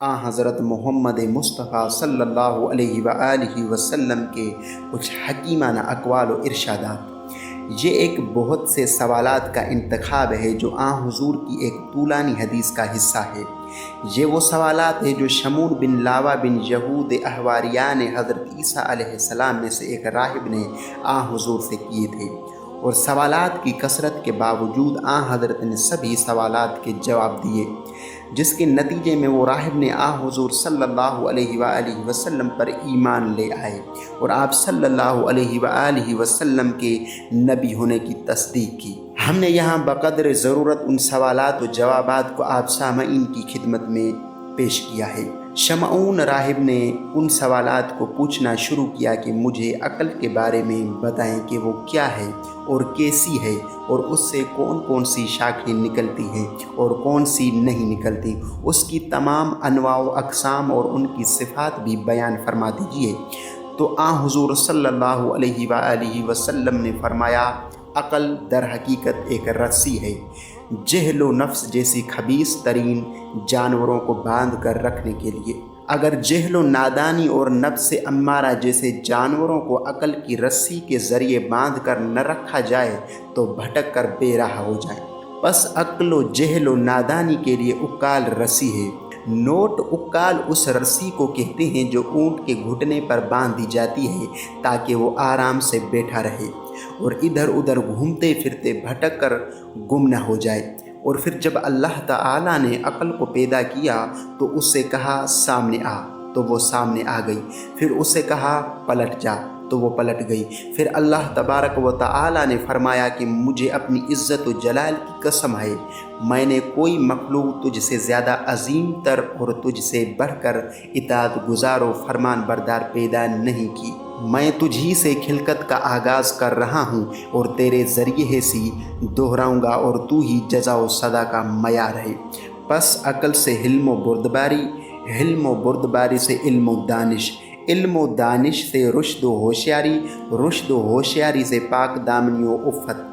حضرت محمد مصطفیٰ صلی اللہ علیہ وآلہ وسلم کے کچھ حکیمانہ اقوال و ارشادات۔ یہ ایک بہت سے سوالات کا انتخاب ہے جو حضور کی ایک طولانی حدیث کا حصہ ہے۔ یہ وہ سوالات ہیں جو شمون بن لاوا بن یہود احواریان حضرت عیسیٰ علیہ السلام میں سے ایک راہب نے حضور سے کیے تھے، اور سوالات کی کثرت کے باوجود حضرت نے سبھی سوالات کے جواب دیے، جس کے نتیجے میں وہ راہب نے حضور صلی اللہ علیہ وآلہ وسلم پر ایمان لے آئے اور آپ صلی اللہ علیہ وآلہ وسلم کے نبی ہونے کی تصدیق کی۔ ہم نے یہاں بقدر ضرورت ان سوالات و جوابات کو آپ سامعین کی خدمت میں پیش کیا ہے۔ شمعون راہب نے ان سوالات کو پوچھنا شروع کیا کہ مجھے عقل کے بارے میں بتائیں کہ وہ کیا ہے اور کیسی ہے، اور اس سے کون کون سی شاخیں نکلتی ہیں اور کون سی نہیں نکلتی، اس کی تمام انواع و اقسام اور ان کی صفات بھی بیان فرما دیجیے۔ تو حضور صلی اللہ علیہ وآلہ وسلم نے فرمایا، عقل در حقیقت ایک رسی ہے، جہل و نفس جیسی خبیث ترین جانوروں کو باندھ کر رکھنے کے لیے۔ اگر جہل و نادانی اور نفس امارہ جیسے جانوروں کو عقل کی رسی کے ذریعے باندھ کر نہ رکھا جائے تو بھٹک کر بے راہ ہو جائیں۔ بس عقل و جہل و نادانی کے لیے اکال رسی ہے۔ نوٹ اکال اس رسی کو کہتے ہیں جو اونٹ کے گھٹنے پر باندھ دی جاتی ہے تاکہ وہ آرام سے بیٹھا رہے اور ادھر ادھر گھومتے پھرتے بھٹک کر گم نہ ہو جائے۔ اور پھر جب اللہ تعالیٰ نے عقل کو پیدا کیا تو اس سے کہا سامنے آ، تو وہ سامنے آ گئی، پھر اس سے کہا پلٹ جا، تو وہ پلٹ گئی۔ پھر اللہ تبارک و تعالیٰ نے فرمایا کہ مجھے اپنی عزت و جلال کی قسم ہے، میں نے کوئی مخلوق تجھ سے زیادہ عظیم تر اور تجھ سے بڑھ کر اطاعت گزار و فرمان بردار پیدا نہیں کی۔ میں تجھی سے خلقت کا آغاز کر رہا ہوں اور تیرے ذریعے سے دہراؤں گا، اور تو ہی جزا و سزا کا معیار ہے۔ پس عقل سے حلم و بردباری، حلم و بردباری سے علم و دانش، علم و دانش سے رشد و ہوشیاری، رشد و ہوشیاری سے پاک دامنی و عفت،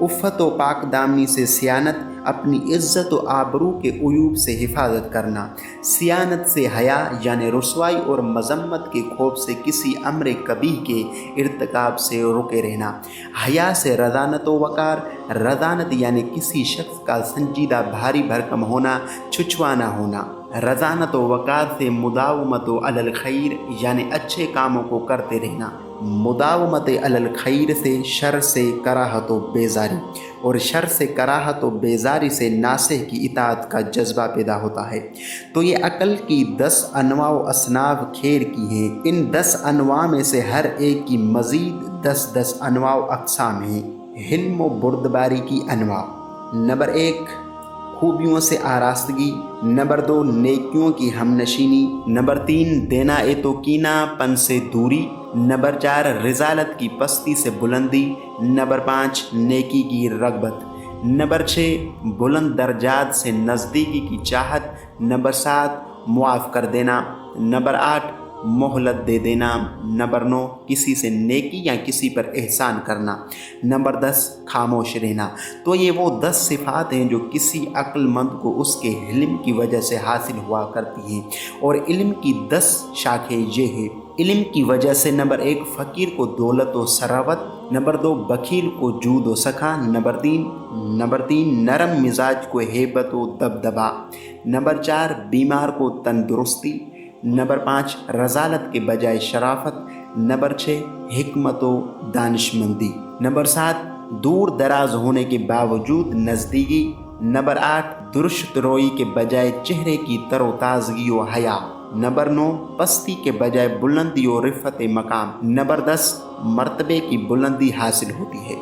عفت و پاک دامنی سے سیانت، اپنی عزت و آبرو کے عیوب سے حفاظت کرنا، سیانت سے حیا یعنی رسوائی اور مذمت کے خوف سے کسی امر کبیح کے ارتکاب سے رکے رہنا، حیا سے رضانت و وقار، رضانت یعنی کسی شخص کا سنجیدہ بھاری بھرکم ہونا، چھچوانا ہونا، رضانت و وقار سے مداومت علی الخیر یعنی اچھے کاموں کو کرتے رہنا، مداومت علی الخیر سے شر سے کراہت و بیزاری، اور شر سے کراہت و بیزاری سے ناصح کی اطاعت کا جذبہ پیدا ہوتا ہے۔ تو یہ عقل کی 10 انواع و اصناف خیر کی ہیں۔ ان 10 انواع میں سے ہر ایک کی مزید 10 انواع و اقسام ہیں۔ حلم و بردباری کی انواع: نمبر 1، خوبیوں سے آراستگی، نمبر 2، نیکیوں کی ہم نشینی، نمبر 3، دینا تو کینہ پن سے دوری، نمبر 4، رذالت کی پستی سے بلندی، نمبر 5، نیکی کی رغبت، نمبر 6، بلند درجات سے نزدیکی کی چاہت، نمبر 7، معاف کر دینا، نمبر 8، مہلت دے دینا، نمبر 9، کسی سے نیکی یا کسی پر احسان کرنا، نمبر 10، خاموش رہنا۔ تو یہ وہ 10 صفات ہیں جو کسی عقل مند کو اس کے علم کی وجہ سے حاصل ہوا کرتی ہیں، اور علم کی 10 شاخیں یہ ہیں۔ علم کی وجہ سے نمبر 1، فقیر کو دولت و ثروت، نمبر 2، بخیل کو جود و سخا، نمبر 3، نرم مزاج کو ہیبت و دبدبا، نمبر 4، بیمار کو تندرستی، نمبر 5، رذالت کے بجائے شرافت، نمبر 6، حکمت و دانشمندی، نمبر 7، دور دراز ہونے کے باوجود نزدیکی، نمبر 8، درشت روئی کے بجائے چہرے کی تر و تازگی و حیا، نمبر 9، پستی کے بجائے بلندی و رفعت مقام، نمبر 10، مرتبے کی بلندی حاصل ہوتی ہے۔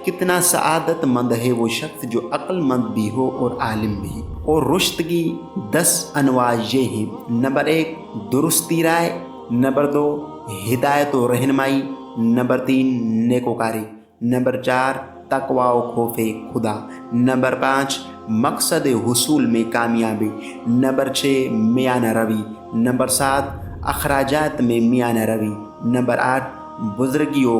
کتنا سعادت مند ہے وہ شخص جو عقل مند بھی ہو اور عالم بھی۔ اور رشد کی 10 انواع یہ ہیں: نمبر 1، درستی رائے، نمبر 2، ہدایت و رہنمائی، نمبر 3، نیکوکاری، نمبر 4، تقوی و خوف خدا، نمبر 5، مقصد حصول میں کامیابی، نمبر 6، میانہ روی، نمبر 7، اخراجات میں میانہ روی، نمبر 8، بزرگی و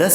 10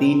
3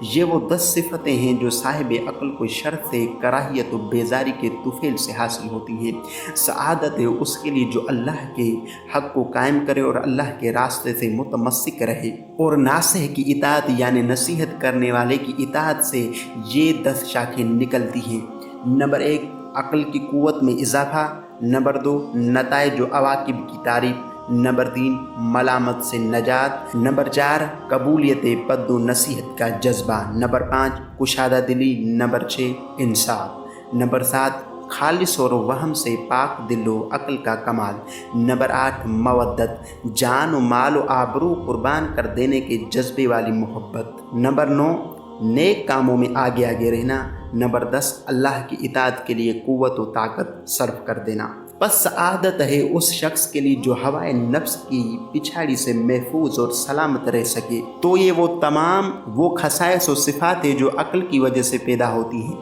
یہ وہ 10 صفتیں ہیں جو صاحب عقل کو شر سے، کراہیت و بیزاری کے طفیل سے حاصل ہوتی ہیں۔ سعادت ہے اس کے لیے جو اللہ کے حق کو قائم کرے اور اللہ کے راستے سے متمسک رہے، اور ناصح کی اطاعت یعنی نصیحت کرنے والے کی اطاعت سے یہ 10 شاخیں نکلتی ہیں۔ نمبر 1، عقل کی قوت میں اضافہ۔ نمبر 2، نتائج و عواقب کی تعریف۔ نمبر 3، ملامت سے نجات۔ نمبر 4، قبولیت پد و نصیحت کا جذبہ۔ نمبر 5، کشادہ دلی۔ نمبر 6، انصاف۔ نمبر 7، خالص اور وہم سے پاک دل و عقل کا کمال۔ نمبر 8، مودت، جان و مال و آبرو قربان کر دینے کے جذبے والی محبت۔ نمبر 9، نیک کاموں میں آگے آگے رہنا۔ نمبر 10، اللہ کی اطاعت کے لیے قوت و طاقت صرف کر دینا۔ بس سعادت ہے اس شخص کے لیے جو ہوائے نفس کی پچھاڑی سے محفوظ اور سلامت رہ سکے۔ تو یہ وہ تمام خصائص و صفات ہیں جو عقل کی وجہ سے پیدا ہوتی ہیں۔